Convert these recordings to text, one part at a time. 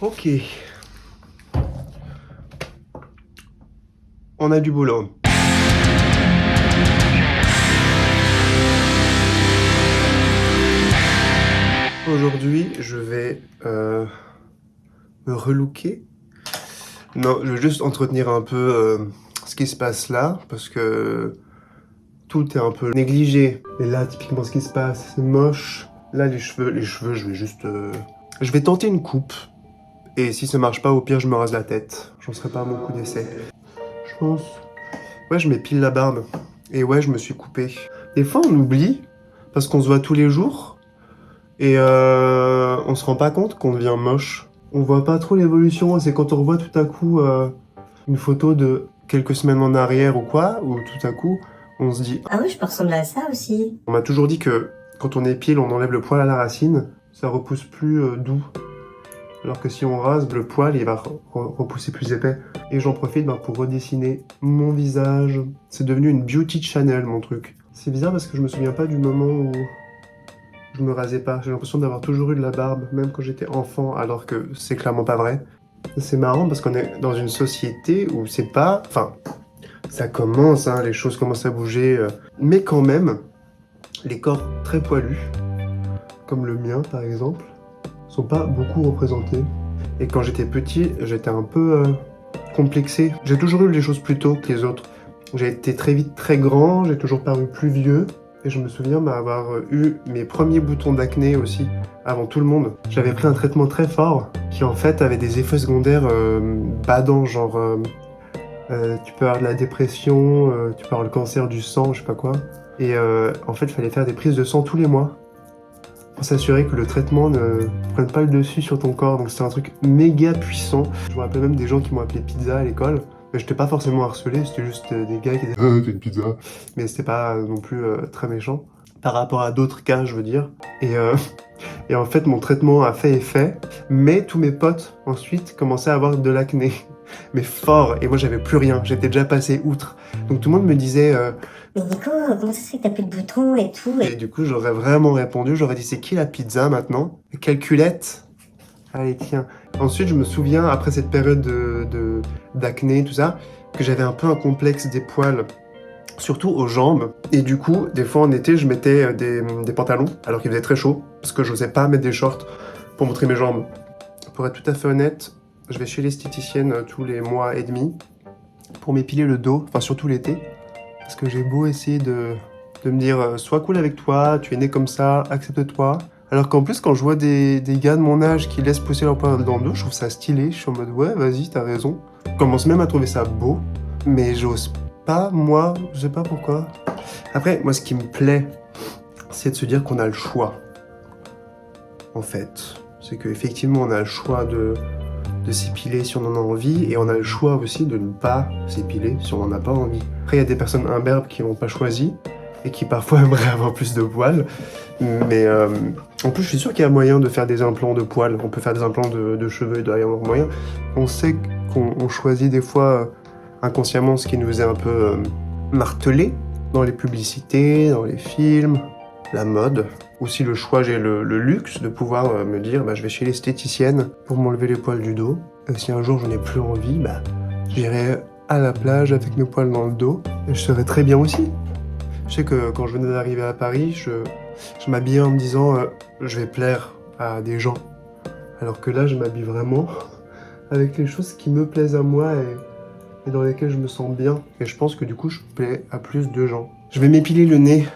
Ok. On a du boulot. Aujourd'hui, je vais me relooker. Non, je vais juste entretenir un peu ce qui se passe là, parce que tout est un peu négligé. Et là, typiquement, ce qui se passe, c'est moche. Là, les cheveux, je vais juste... Je vais tenter une coupe. Et si ça marche pas, au pire, je me rase la tête. J'en serai pas à mon coup d'essai. Je pense... Ouais, je m'épile la barbe. Et ouais, je me suis coupé. Des fois, on oublie, parce qu'on se voit tous les jours. Et on se rend pas compte qu'on devient moche. On voit pas trop l'évolution. C'est quand on revoit tout à coup une photo de quelques semaines en arrière ou quoi, ou tout à coup, on se dit... Ah oui, je peux ressembler à ça aussi. On m'a toujours dit que quand on épile, on enlève le poil à la racine. Ça repousse plus doux. Alors que si on rase, le poil, il va repousser plus épais. Et j'en profite pour redessiner mon visage. C'est devenu une beauty channel, mon truc. C'est bizarre parce que je me souviens pas du moment où je me rasais pas. J'ai l'impression d'avoir toujours eu de la barbe, même quand j'étais enfant, alors que c'est clairement pas vrai. C'est marrant parce qu'on est dans une société où c'est pas... Enfin, ça commence, hein, les choses commencent à bouger. Mais quand même, les corps très poilus, comme le mien par exemple, sont pas beaucoup représentés. Et quand j'étais petit, j'étais un peu complexé. J'ai toujours eu les choses plus tôt que les autres. J'ai été très vite très grand, j'ai toujours paru plus vieux. Et je me souviens avoir eu mes premiers boutons d'acné aussi, avant tout le monde. J'avais pris un traitement très fort, qui en fait avait des effets secondaires badants, genre... tu peux avoir de la dépression, tu peux avoir le cancer du sang, je sais pas quoi. Et en fait, il fallait faire des prises de sang tous les mois pour s'assurer que le traitement ne prenne pas le dessus sur ton corps. Donc c'était un truc méga puissant. Je me rappelle même des gens qui m'ont appelé pizza à l'école. Mais j'étais pas forcément harcelé, c'était juste des gars qui disaient t'es une pizza. Mais c'était pas non plus très méchant. Par rapport à d'autres cas, je veux dire. Et en fait, mon traitement a fait effet. Mais tous mes potes, ensuite, commençaient à avoir de l'acné. Mais fort. Et moi, j'avais plus rien. J'étais déjà passé outre. Donc tout le monde me disait... Mais Nico, comment ça se fait que t'as plus de boutons et tout Et du coup, j'aurais vraiment répondu, j'aurais dit c'est qui la pizza maintenant? Calculette? Allez, tiens. Ensuite, je me souviens, après cette période d'acné, tout ça, que j'avais un peu un complexe des poils, surtout aux jambes. Et du coup, des fois en été, je mettais des pantalons, alors qu'il faisait très chaud, parce que j'osais pas mettre des shorts pour montrer mes jambes. Pour être tout à fait honnête, je vais chez l'esthéticienne tous les mois et demi pour m'épiler le dos, enfin surtout l'été. Parce que j'ai beau essayer de me dire sois cool avec toi, tu es né comme ça, accepte-toi. Alors qu'en plus, quand je vois des gars de mon âge qui laissent pousser leur poil dans le dos, je trouve ça stylé. Je suis en mode ouais, vas-y, t'as raison. Je commence même à trouver ça beau, mais j'ose pas, moi, je sais pas pourquoi. Après, moi, ce qui me plaît, c'est de se dire qu'on a le choix. En fait, c'est qu'effectivement, on a le choix de s'épiler si on en a envie, et on a le choix aussi de ne pas s'épiler si on n'en a pas envie. Après, il y a des personnes imberbes qui n'ont pas choisi, et qui parfois aimeraient avoir plus de poils, mais en plus je suis sûr qu'il y a moyen de faire des implants de poils, on peut faire des implants de cheveux, il doit y avoir moyen. On sait qu'on choisit des fois inconsciemment ce qui nous est un peu martelé, dans les publicités, dans les films, la mode. Aussi le choix, j'ai le luxe de pouvoir me dire je vais chez l'esthéticienne pour m'enlever les poils du dos. Et si un jour j'en ai plus envie, j'irai à la plage avec mes poils dans le dos. Et je serai très bien aussi. Je sais que quand je venais d'arriver à Paris, je m'habillais en me disant je vais plaire à des gens. Alors que là, je m'habille vraiment avec les choses qui me plaisent à moi et dans lesquelles je me sens bien. Et je pense que du coup, je plais à plus de gens. Je vais m'épiler le nez.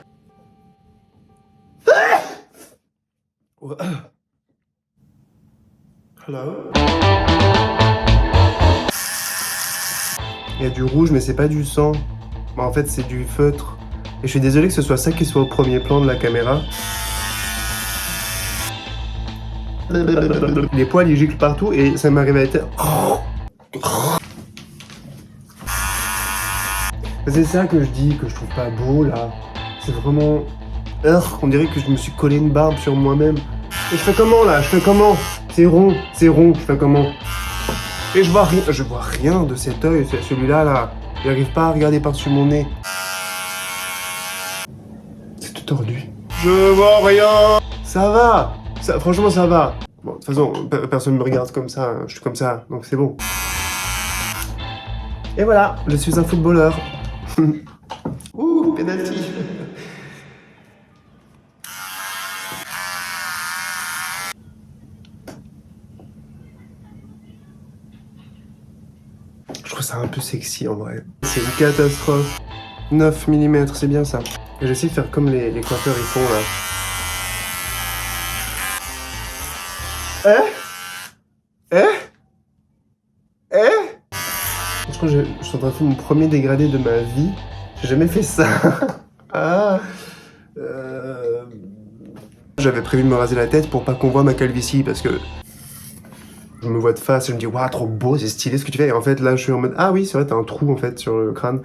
Hello. Il y a du rouge, mais c'est pas du sang. En fait, c'est du feutre. Et je suis désolé que ce soit ça qui soit au premier plan de la caméra. Les poils, ils giclent partout et ça m'arrive à être... C'est ça que je dis, que je trouve pas beau, là. C'est vraiment... On dirait que je me suis collé une barbe sur moi-même. Et je fais comment, là? Je fais comment? C'est rond, je fais comment? Et je vois rien de cet œil, celui-là, là. J'arrive pas à regarder par-dessus mon nez. C'est tout tordu. Je vois rien. Ça va. Franchement, ça va. Bon, de toute façon, personne ne me regarde comme ça, je suis comme ça, donc c'est bon. Et voilà, je suis un footballeur. Ouh, penalty. Je trouve ça un peu sexy en vrai. C'est une catastrophe. 9 mm, c'est bien ça. Et j'essaie de faire comme les coiffeurs ils font là. Je crois que je suis en train de faire mon premier dégradé de ma vie. J'ai jamais fait ça. J'avais prévu de me raser la tête pour pas qu'on voit ma calvitie parce que je me vois de face et je me dis waouh, trop beau, c'est stylé ce que tu fais. Et en fait là je suis en mode ah oui, c'est vrai, t'as un trou en fait sur le crâne.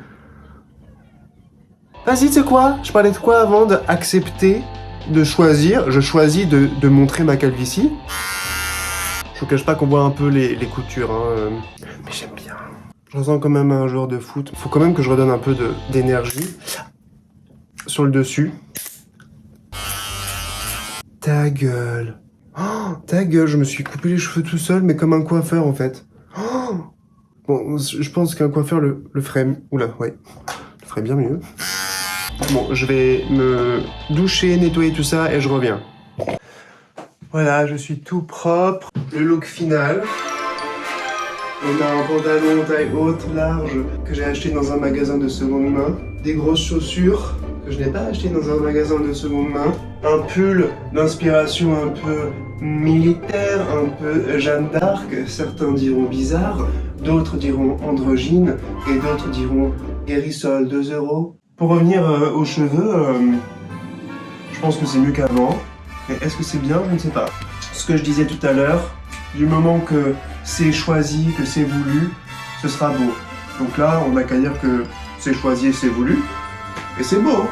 Vas-y, tu sais quoi? Je parlais de quoi avant d'accepter de choisir? Je choisis de montrer ma calvitie. Je vous cache pas qu'on voit un peu les coutures, hein. Mais j'aime bien. Je ressens quand même un joueur de foot. Faut quand même que je redonne un peu d'énergie. Sur le dessus. Ta gueule. Oh, ta gueule, je me suis coupé les cheveux tout seul, mais comme un coiffeur en fait. Oh, bon, je pense qu'un coiffeur le ferait... Oula, ouais. Le ferait bien mieux. Bon, je vais me doucher, nettoyer tout ça et je reviens. Voilà, je suis tout propre. Le look final. On a un pantalon taille haute, large, que j'ai acheté dans un magasin de seconde main. Des grosses chaussures que je n'ai pas acheté dans un magasin de seconde main. Un pull d'inspiration un peu militaire, un peu Jeanne d'Arc. Certains diront bizarre, d'autres diront androgyne et d'autres diront guérissol 2 €. Pour revenir aux cheveux, je pense que c'est mieux qu'avant. Mais est-ce que c'est bien? Je ne sais pas. Ce que je disais tout à l'heure, du moment que c'est choisi, que c'est voulu, ce sera beau. Donc là, on n'a qu'à dire que c'est choisi et c'est voulu. Et c'est beau, hein.